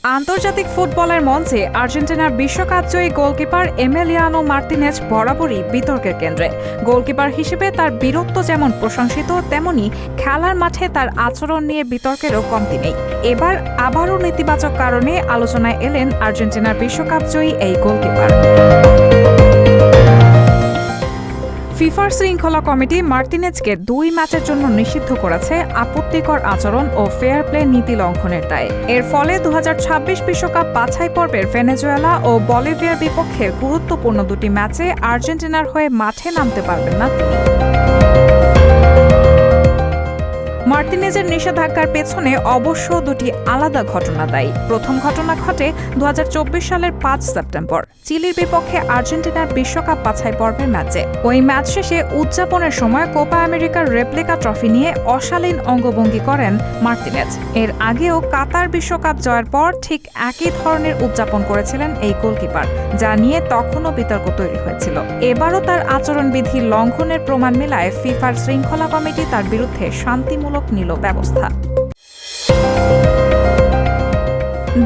আন্তর্জাতিক ফুটবলের মঞ্চে আর্জেন্টিনার বিশ্বকাপজয়ী গোলকিপার এমিলিয়ানো মার্তিনেজ বরাবরই বিতর্কের কেন্দ্রে। গোলকিপার হিসেবে তার বীরত্ব যেমন প্রশংসিত, তেমনি খেলার মাঠে তার আচরণ নিয়ে বিতর্কেরও কমতি নেই। এবার আবারও নেতিবাচক কারণে আলোচনায় এলেন আর্জেন্টিনার বিশ্বকাপজয়ী এই গোলকিপার। ফিফার শৃঙ্খলা কমিটি মার্তিনেজকে 2 ম্যাচের জন্য নিষিদ্ধ করেছে আপত্তিকর আচরণ ও ফেয়ার প্লে নীতি লঙ্ঘনের দায়ে। এর ফলে 2026 বিশ্বকাপ বাছাই পর্বের ভেনেজুয়েলা ও বলিভিয়ার বিপক্ষে গুরুত্বপূর্ণ 2টি ম্যাচে আর্জেন্টিনার হয়ে মাঠে নামতে পারবেন না তিনি। মার্তিনেজের নিষেধাজ্ঞার পেছনে অবশ্য 2টি আলাদা ঘটনা দায়ী। প্রথম ঘটনা ঘটে 2024 সালের 5 সেপ্টেম্বর চিলির বিপক্ষে আর্জেন্টিনার বিশ্বকাপ বাছাই পর্বের ম্যাচে। ওই ম্যাচ শেষে উদযাপনের সময় কোপা আমেরিকার রেপ্লিকা ট্রফি নিয়ে অশালীন অঙ্গভঙ্গি করেন মার্তিনেজ। এর আগেও কাতার বিশ্বকাপ জয়ের পর ঠিক একই ধরনের উদযাপন করেছিলেন এই গোলকিপার, যা নিয়ে তখনও বিতর্ক তৈরি হয়েছিল। এবারও তার আচরণবিধি লঙ্ঘনের প্রমাণ মেলায় ফিফার শৃঙ্খলা কমিটি তার বিরুদ্ধে শান্তিমূলক নিল ব্যবস্থা।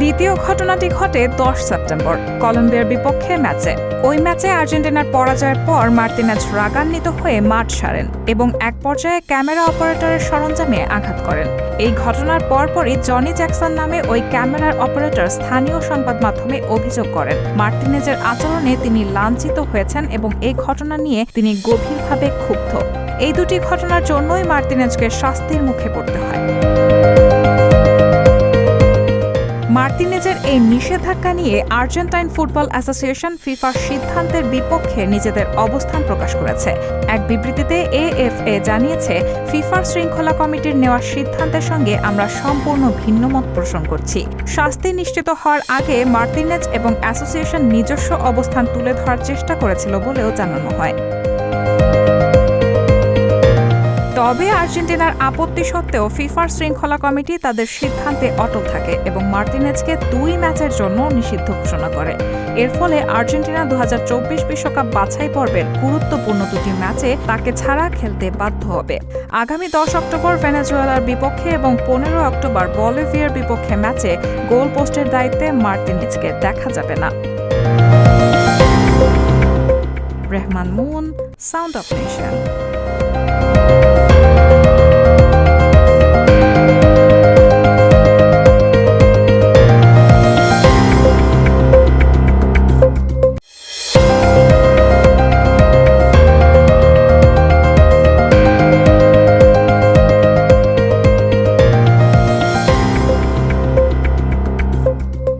দ্বিতীয় ঘটনাটি ঘটে 10 সেপ্টেম্বর কলম্বিয়ার বিপক্ষে ম্যাচে। ওই ম্যাচে আর্জেন্টিনার পরাজয়ের পর মার্তিনেজ রাগান্বিত হয়ে মাঠ ছাড়েন এবং এক পর্যায়ে ক্যামেরা অপারেটরের সরঞ্জামে আঘাত করেন। এই ঘটনার পরপরই জনি জ্যাকসন নামে ওই ক্যামেরার অপারেটর স্থানীয় সংবাদ মাধ্যমে অভিযোগ করেন মার্তিনেজের আচরণে তিনি লাঞ্ছিত হয়েছেন এবং এই ঘটনা নিয়ে তিনি গভীরভাবে ক্ষুব্ধ। এই 2টি ঘটনার জন্যই মার্তিনেজকে শাস্তির মুখে পড়তে হয়। মার্তিনেজের এই নিষেধাজ্ঞা নিয়ে আর্জেন্টাইন ফুটবল অ্যাসোসিয়েশন ফিফার সিদ্ধান্তের বিপক্ষে নিজেদের অবস্থান প্রকাশ করেছে। এক বিবৃতিতে এএফএ জানিয়েছে, ফিফার শৃঙ্খলা কমিটির নেওয়া সিদ্ধান্তের সঙ্গে আমরা সম্পূর্ণ ভিন্নমত পোষণ করছি। শাস্তি নিশ্চিত হওয়ার আগে মার্তিনেজ এবং অ্যাসোসিয়েশন নিজস্ব অবস্থান তুলে ধরার চেষ্টা করেছিল বলেও জানানো হয়। তবে আর্জেন্টিনার আপত্তি সত্ত্বেও ফিফার শৃঙ্খলা কমিটি তাদের সিদ্ধান্তে অটল থাকে এবং মার্তিনেজকে 2 ম্যাচের জন্য নিষিদ্ধ ঘোষণা করে। এর ফলে আর্জেন্টিনা 2024 বিশ্বকাপ বাছাই পর্বের গুরুত্বপূর্ণ 2টি ম্যাচে তাকে ছাড়া খেলতে বাধ্য হবে। আগামী 10 অক্টোবর ভেনেজুয়েলার বিপক্ষে এবং 15 অক্টোবর বলিভিয়ার বিপক্ষে ম্যাচে গোল পোস্টের দায়িত্বে মার্তিনেজকে দেখা যাবে না। Rehman moon, sound of nation.